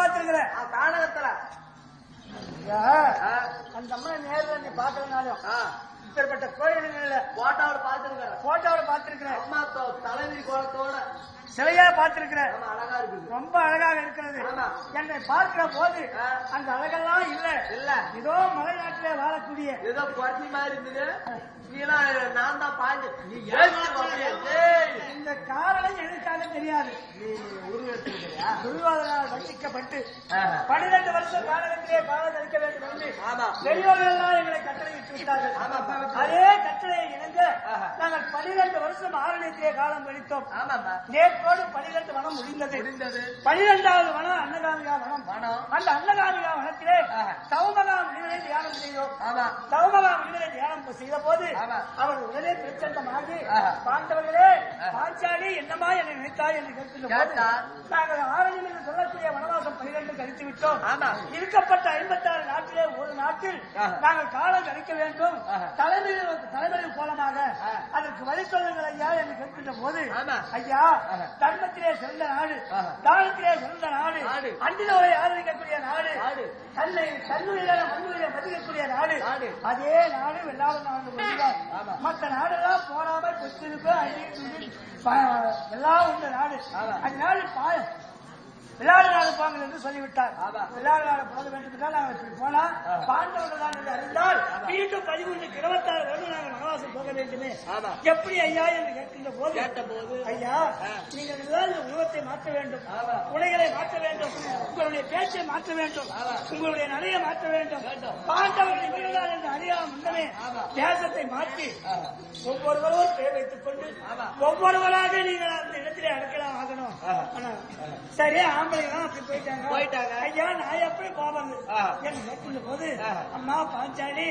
பார்த்திருக்கிறேன். கானகத்துல அந்த அம்மா நேரில் நீ பாக்குறதுனாலும் இப்பேற்பட்ட கோயில்கள்ல போட்டோவில் பார்த்திருக்கிறேன். அம்மா தலைவி கோலத்தோட சிலையா பார்த்திருக்கிறேன். அழகா இருக்கு, ரொம்ப அழகாக இருக்கிறது. என்னை பார்க்கிற போது அந்த அழகெல்லாம் இல்ல ஏதோ மலைநாட்டிலே வாழக்கூடிய ஏதோ பருத்தி மாதிரி இருந்தது. நான் தான் பாஞ்சு இந்த காரணம் எதுக்காக தெரியாது. துரியோதனால் வஞ்சிக்கப்பட்டு 12 வருஷம் காலகத்திலே காலம் தரிக்க வேண்டும் என்று பெரியோர்கள் எல்லாம் எங்களை கட்டளையிட்டு விட்டார்கள். அதே கட்டளையை இணங்க நாங்கள் 12 வருஷம் ஆரணியத்திலே காலம் கழித்தோம். நேற்றோடு 12 வனம் முடிந்தது. 12வது வனம் அன்னகாமிகா வனம். அந்த அன்னகாமிகா வனத்திலே தவமகா முனிவரை தியானம் செய்தோம். தவமகா முனிவரை தியானம் செய்த போது அவர் உடனே பிரச்சண்டமாகி பாண்டவர்களே பாஞ்சாலி என்னமா என்னை நினைத்தாய் என்று கேட்கின்ற போது நாங்கள் ஆரணியம் என்று சொல்லக்கூடிய வனவாசம் 12 கழித்து விட்டோம். இருக்கப்பட்ட 56 நாட்டிலே ஒரு நாட்டில் நாங்கள் காலம் கழிக்க வேண்டும். தலைமையில் கோலமாக அதற்கு வழி சொல்லுங்கள் ஐயா என்று கேட்கின்ற போது ஐயா தர்மத்திலே சிறந்த நாடு, தானத்திலே சிறந்த நாடு, அன்பினோரை ஆதரிக்கக்கூடிய நாடு, தன்னை தன்னுடைய மண்ணுடைய மதிக்கக்கூடிய நாடு, அதே நாடு வெள்ளாத நாடு. மற்ற நாடெல்லாம் போராமல் கொச்சிருப்பு எல்லாம் உள்ள நாடு. அதனால விளையாடு நாடு போங்கள் என்று சொல்லிவிட்டார். விளையாடு நாடு போக வேண்டும் என்றால் நாங்கள் இப்படி போனா பாண்டவர்கள் தான் என்று அறிந்தால் மீண்டும் 13க்கு 26 வருடம் நாங்கள் வனவாசம் போக வேண்டுமே. எப்படி ஐயா என்று கேட்கின்ற போது ஐயா நீங்கள் இந்த உருவத்தை மாற்ற வேண்டும், உடைகளை மாற்ற வேண்டும், உங்களுடைய பேச்சை மாற்ற வேண்டும், உங்களுடைய நடையை மாற்ற வேண்டும். பாண்டவர்கள் இவர்களால் என்று அறியாமல் முன்னமே தேசத்தை மாற்றி ஒவ்வொருவரும் பேர் வைத்துக் கொண்டு ஒவ்வொருவராக நீங்கள் அந்த இடத்திலே அடக்கலாம் ஆகணும். சரி அப்படி போயிட்டாங்க. ஐயா நான் எப்படி போவாங்க என்று கேட்கின்ற போது அம்மா பாஞ்சாலி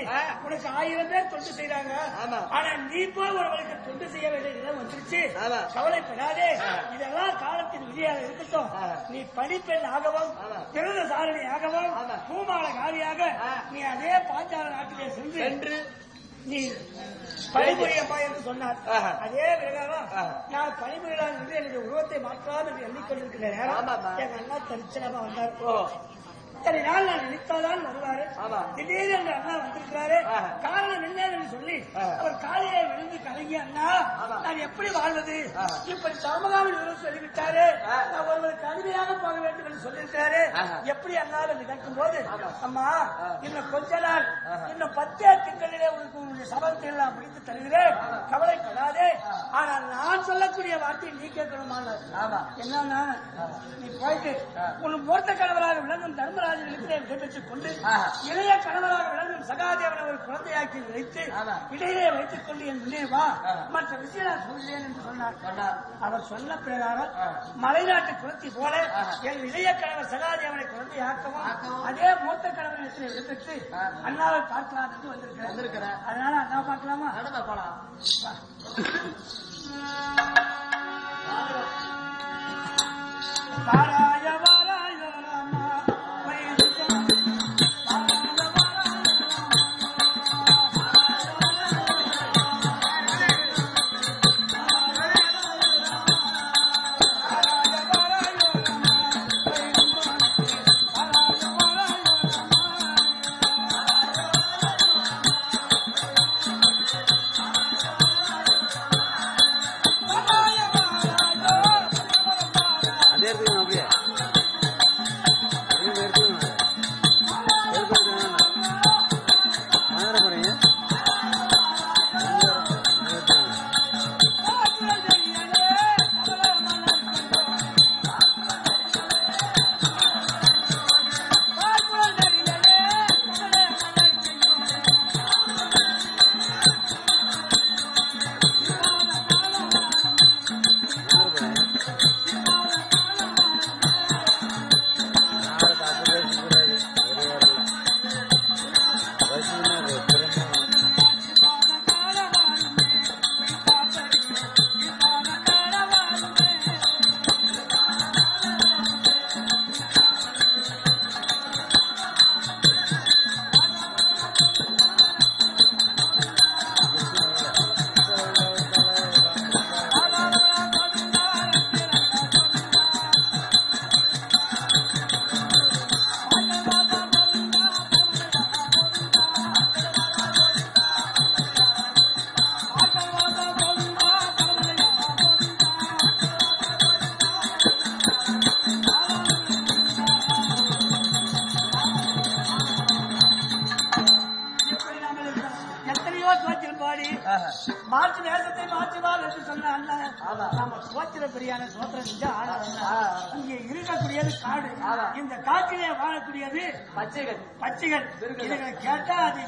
உனக்கு 1000 பேர் தொண்டு செய்யறாங்க. ஆனா நீ போய் ஒருவருக்கு தொண்டு செய்ய வேண்டிய இடம் வந்துருச்சு. கவலைப்படாதே, இதெல்லாம் காலத்தின் விதியாக இருக்கட்டும். நீ படிப்பெண் ஆகவும் திருத சாரணியாகவும் பூமால காலியாக நீ அதே பாஞ்சால நாட்டிலே சென்று நீ பணிபுரியப்பா என்று சொன்னார். அதே பிரகாரம் நான் பணிபுரியலாம் என்று என்னுடைய உருவத்தை மாற்றலாம் என்று எண்ணிக்கொண்டிருக்கிற நேரம் எங்க அண்ணா தரிசனமா வந்தார். சரி நாள் நான் நினைத்தாதான் வருவாரு. திடீரென்று அண்ணா வந்திருக்கிறாரு, காரணம் என்ன என்று சொல்லி அவர் காலையை விழுந்து கலங்கி அண்ணா நான் எப்படி வாழ்வது, இப்படி தர்மகாவில் விவரம் சொல்லிவிட்டாரு, நான் ஒருவருக்கு அடிமையாக போக வேண்டும் என்று சொல்லியிருக்காரு, எப்படி அண்ணா என்று கேட்கும் போது அம்மா இன்னும் கொஞ்ச நாள் இன்னும் 10 திங்களிலே உனக்கு சபலத்தை எல்லாம் முடித்து தருகிறேன், கவலைப்படாதே. ஆனால் நான் சொல்லக்கூடிய வார்த்தையை நீ கேட்கணுமா? என்னன்னா நீ போயிட்டு உன் மூர்த்த கணவராக விளங்கும் தர்மராஜ் பெற்றுக் கொண்டு இளைய கணவராக விளங்கும் சகாதேவன் ஒரு குழந்தையாக்கி வைத்து இடையிலே வைத்துக் கொண்டு என் உள்ளே வா, மற்ற விஷயம் நான் சொல்கிறேன் என்று சொன்னார். அவர் சொன்ன பிரகாரம் மலைநாட்டு குளத்தி போல என் இளைய கணவர் சகாதேவனை குழந்தையாக்கவும் அதே மூத்த கணவன் எடுத்து அண்ணாவை பார்க்கலாம் என்று வந்திருக்கிறேன். அதனால அண்ணா பார்க்கலாமா? போலாம். அப்படியே சொன்ன நம்ம சோத்திர பிரியான சோத்திரம் செஞ்சா இங்க இருக்கக்கூடியது காடு. இந்த காட்டிலே வாழக்கூடியது பச்சைகள். இதுகளை கேட்டா அது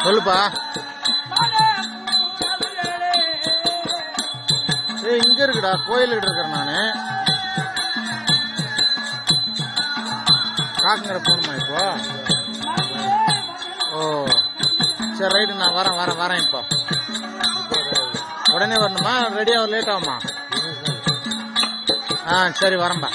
சொல்லுப்பா. இங்க இருக்குடா, கோயிலுக்கிட்ட இருக்கிறேன் நானு. காக்குங்கிற போகணுமா இப்போ? ஓ சரி ரைட்டு, நான் வரேன் இப்போ. உடனே வரணுமா? ரெடியாக லேட் ஆகுமா? சரி வரேன்பா.